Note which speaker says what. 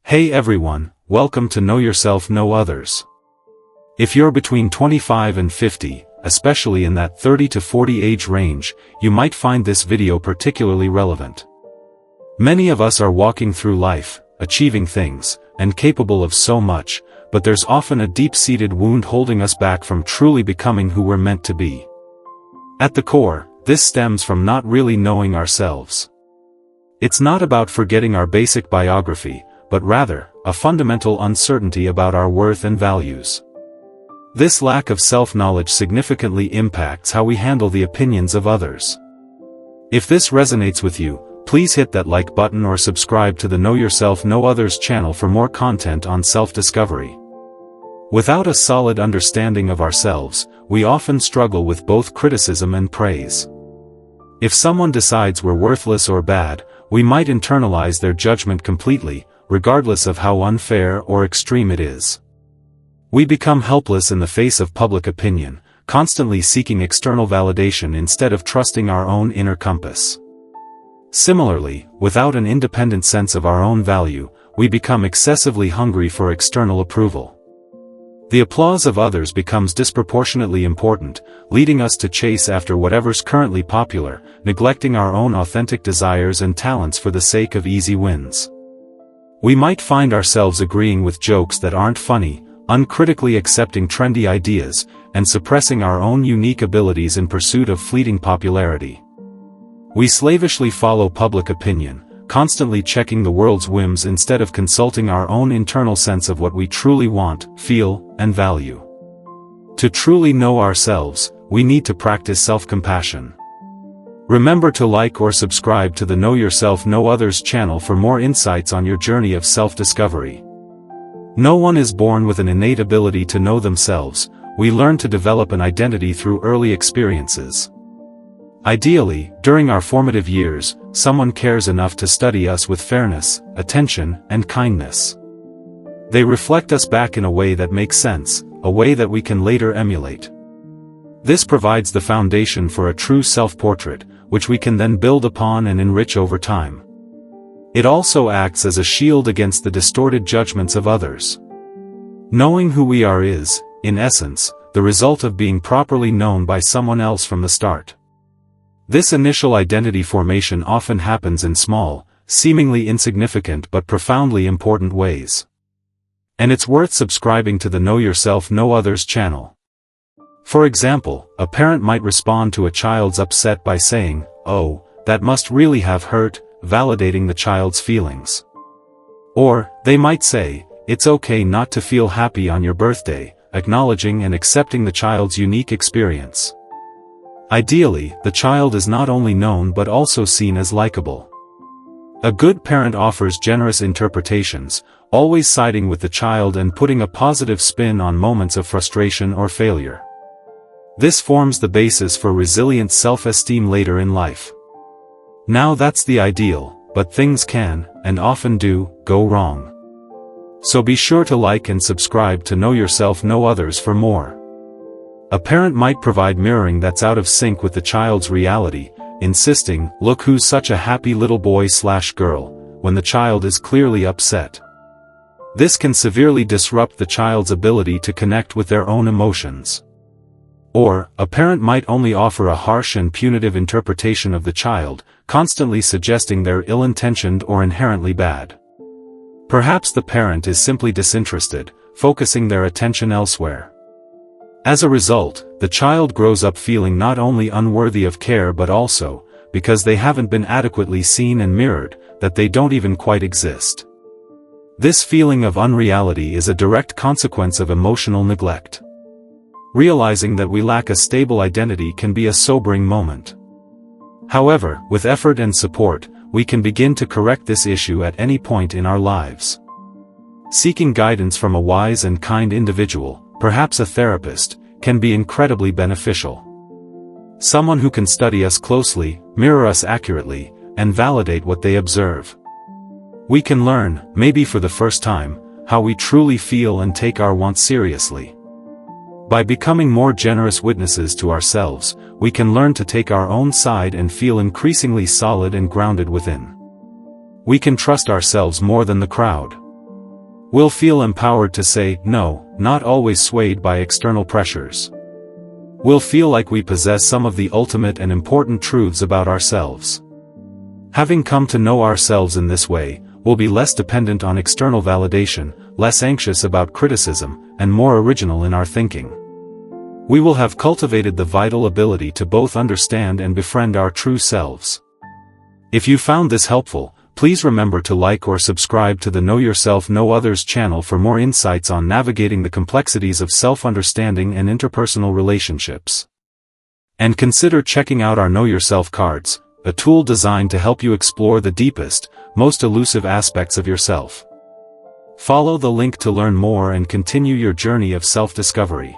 Speaker 1: Hey everyone, welcome to Know Yourself, Know Others. If you're between 25 and 50, especially in that 30 to 40 age range, you might find this video particularly relevant. Many of us are walking through life, achieving things, and capable of so much, but there's often a deep-seated wound holding us back from truly becoming who we're meant to be. At the core, this stems from not really knowing ourselves. It's not about forgetting our basic biography, but rather, a fundamental uncertainty about our worth and values. This lack of self-knowledge significantly impacts how we handle the opinions of others. If this resonates with you, please hit that like button or subscribe to the Know Yourself, Know Others channel for more content on self-discovery. Without a solid understanding of ourselves, we often struggle with both criticism and praise. If someone decides we're worthless or bad, we might internalize their judgment completely, regardless of how unfair or extreme it is. We become helpless in the face of public opinion, constantly seeking external validation instead of trusting our own inner compass. Similarly, without an independent sense of our own value, we become excessively hungry for external approval. The applause of others becomes disproportionately important, leading us to chase after whatever's currently popular, neglecting our own authentic desires and talents for the sake of easy wins. We might find ourselves agreeing with jokes that aren't funny, uncritically accepting trendy ideas, and suppressing our own unique abilities in pursuit of fleeting popularity. We slavishly follow public opinion, constantly checking the world's whims instead of consulting our own internal sense of what we truly want, feel, and value. To truly know ourselves, we need to practice self-compassion. Remember to like or subscribe to the Know Yourself, Know Others channel for more insights on your journey of self-discovery. No one is born with an innate ability to know themselves. We learn to develop an identity through early experiences. Ideally, during our formative years, someone cares enough to study us with fairness, attention, and kindness. They reflect us back in a way that makes sense, a way that we can later emulate. This provides the foundation for a true self-portrait, which we can then build upon and enrich over time. It also acts as a shield against the distorted judgments of others. Knowing who we are is, in essence, the result of being properly known by someone else from the start. This initial identity formation often happens in small, seemingly insignificant but profoundly important ways. And it's worth subscribing to the Know Yourself, Know Others channel. For example, a parent might respond to a child's upset by saying, "Oh, that must really have hurt," validating the child's feelings. Or, they might say, "It's okay not to feel happy on your birthday," acknowledging and accepting the child's unique experience. Ideally, the child is not only known but also seen as likable. A good parent offers generous interpretations, always siding with the child and putting a positive spin on moments of frustration or failure. This forms the basis for resilient self-esteem later in life. Now that's the ideal, but things can, and often do, go wrong. So be sure to like and subscribe to Know Yourself, Know Others for more. A parent might provide mirroring that's out of sync with the child's reality, insisting, "Look who's such a happy little boy/girl," when the child is clearly upset. This can severely disrupt the child's ability to connect with their own emotions. Or, a parent might only offer a harsh and punitive interpretation of the child, constantly suggesting they're ill-intentioned or inherently bad. Perhaps the parent is simply disinterested, focusing their attention elsewhere. As a result, the child grows up feeling not only unworthy of care but also, because they haven't been adequately seen and mirrored, that they don't even quite exist. This feeling of unreality is a direct consequence of emotional neglect. Realizing that we lack a stable identity can be a sobering moment. However, with effort and support, we can begin to correct this issue at any point in our lives. Seeking guidance from a wise and kind individual, perhaps a therapist, can be incredibly beneficial. Someone who can study us closely, mirror us accurately, and validate what they observe. We can learn, maybe for the first time, how we truly feel and take our wants seriously. By becoming more generous witnesses to ourselves, we can learn to take our own side and feel increasingly solid and grounded within. We can trust ourselves more than the crowd. We'll feel empowered to say no, not always swayed by external pressures. We'll feel like we possess some of the ultimate and important truths about ourselves. Having come to know ourselves in this way, we'll be less dependent on external validation, less anxious about criticism, and more original in our thinking. We will have cultivated the vital ability to both understand and befriend our true selves. If you found this helpful, please remember to like or subscribe to the Know Yourself Know Others channel for more insights on navigating the complexities of self-understanding and interpersonal relationships. And consider checking out our Know Yourself cards, a tool designed to help you explore the deepest, most elusive aspects of yourself. Follow the link to learn more and continue your journey of self-discovery.